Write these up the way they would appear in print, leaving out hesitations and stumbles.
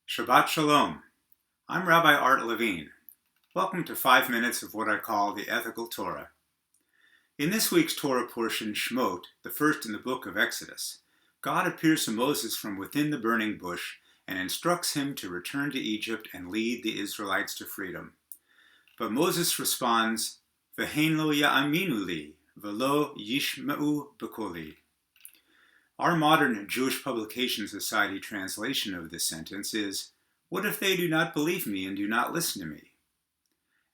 Shabbat Shalom. I'm Rabbi Art Levine. Welcome to 5 minutes of what I call the Ethical Torah. In this week's Torah Portion Shemot, the first in the book of Exodus, God appears to Moses from within the burning bush and instructs him to return to Egypt and lead the Israelites to freedom. But Moses responds, "V'hein lo ya'aminu li, v'lo yishma'u b'koli." Our modern Jewish Publication Society translation of this sentence is, "What if they do not believe me and do not listen to me?"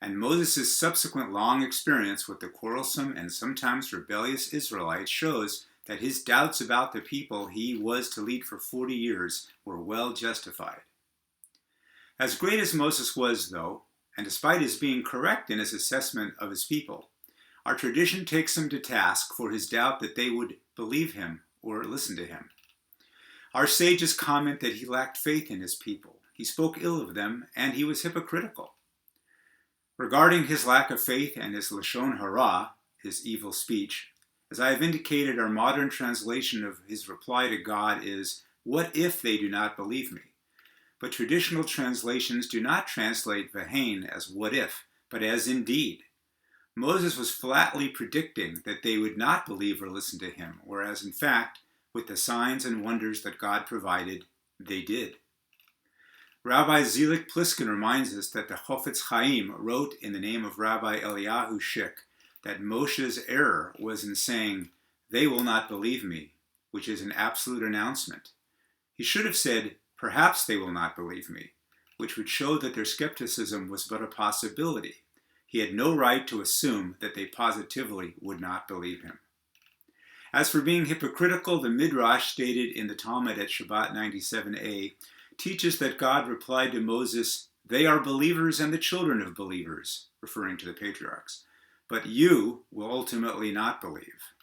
And Moses' subsequent long experience with the quarrelsome and sometimes rebellious Israelites shows that his doubts about the people he was to lead for 40 years were well justified. As great as Moses was, though, and despite his being correct in his assessment of his people, our tradition takes him to task for his doubt that they would believe him or listen to him. Our sages comment that he lacked faith in his people. He spoke ill of them, and he was hypocritical. Regarding his lack of faith and his lashon hara, his evil speech, as I have indicated, our modern translation of his reply to God is, "What if they do not believe me?" But traditional translations do not translate v'hein as what if, but as indeed. Moses was flatly predicting that they would not believe or listen to him, whereas in fact, with the signs and wonders that God provided, they did. Rabbi Zelik Pliskin reminds us that the Chofetz Chaim wrote in the name of Rabbi Eliyahu Schick that Moshe's error was in saying, "They will not believe me," which is an absolute announcement. He should have said, "Perhaps they will not believe me," which would show that their skepticism was but a possibility. He had no right to assume that they positively would not believe him. As for being hypocritical, the Midrash stated in the Talmud at Shabbat 97a teaches that God replied to Moses, "They are believers and the children of believers," referring to the patriarchs, "but you will ultimately not believe."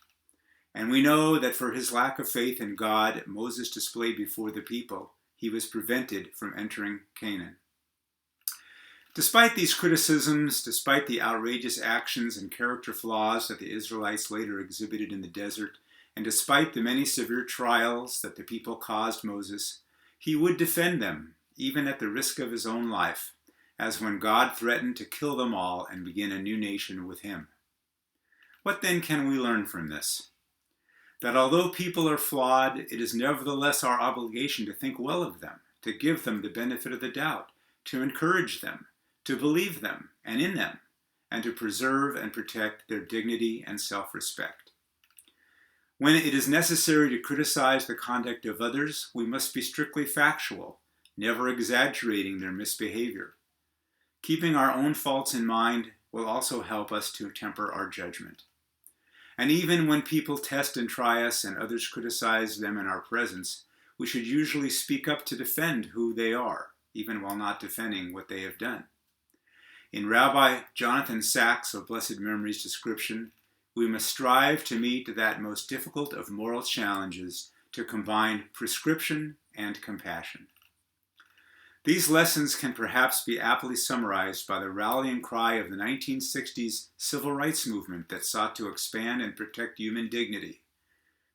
And we know that for his lack of faith in God, Moses displayed before the people, he was prevented from entering Canaan. Despite these criticisms, despite the outrageous actions and character flaws that the Israelites later exhibited in the desert, and despite the many severe trials that the people caused Moses, he would defend them, even at the risk of his own life, as when God threatened to kill them all and begin a new nation with him. What then can we learn from this? That although people are flawed, it is nevertheless our obligation to think well of them, to give them the benefit of the doubt, to encourage them, to believe them and in them, and to preserve and protect their dignity and self-respect. When it is necessary to criticize the conduct of others, we must be strictly factual, never exaggerating their misbehavior. Keeping our own faults in mind will also help us to temper our judgment. And even when people test and try us and others criticize them in our presence, we should usually speak up to defend who they are, even while not defending what they have done. In Rabbi Jonathan Sacks of blessed memory's description, we must strive to meet that most difficult of moral challenges, to combine prescription and compassion. These lessons can perhaps be aptly summarized by the rallying cry of the 1960s civil rights movement that sought to expand and protect human dignity.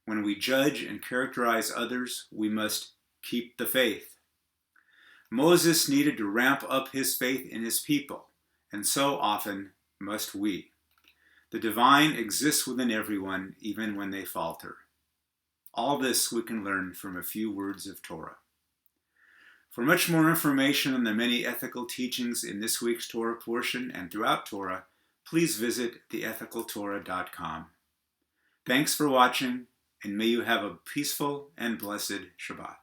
When we judge and characterize others, we must keep the faith. Moses needed to ramp up his faith in his people, and so often must we. The divine exists within everyone, even when they falter. All this we can learn from a few words of Torah. For much more information on the many ethical teachings in this week's Torah portion and throughout Torah, please visit theethicaltorah.com. Thanks for watching, and may you have a peaceful and blessed Shabbat.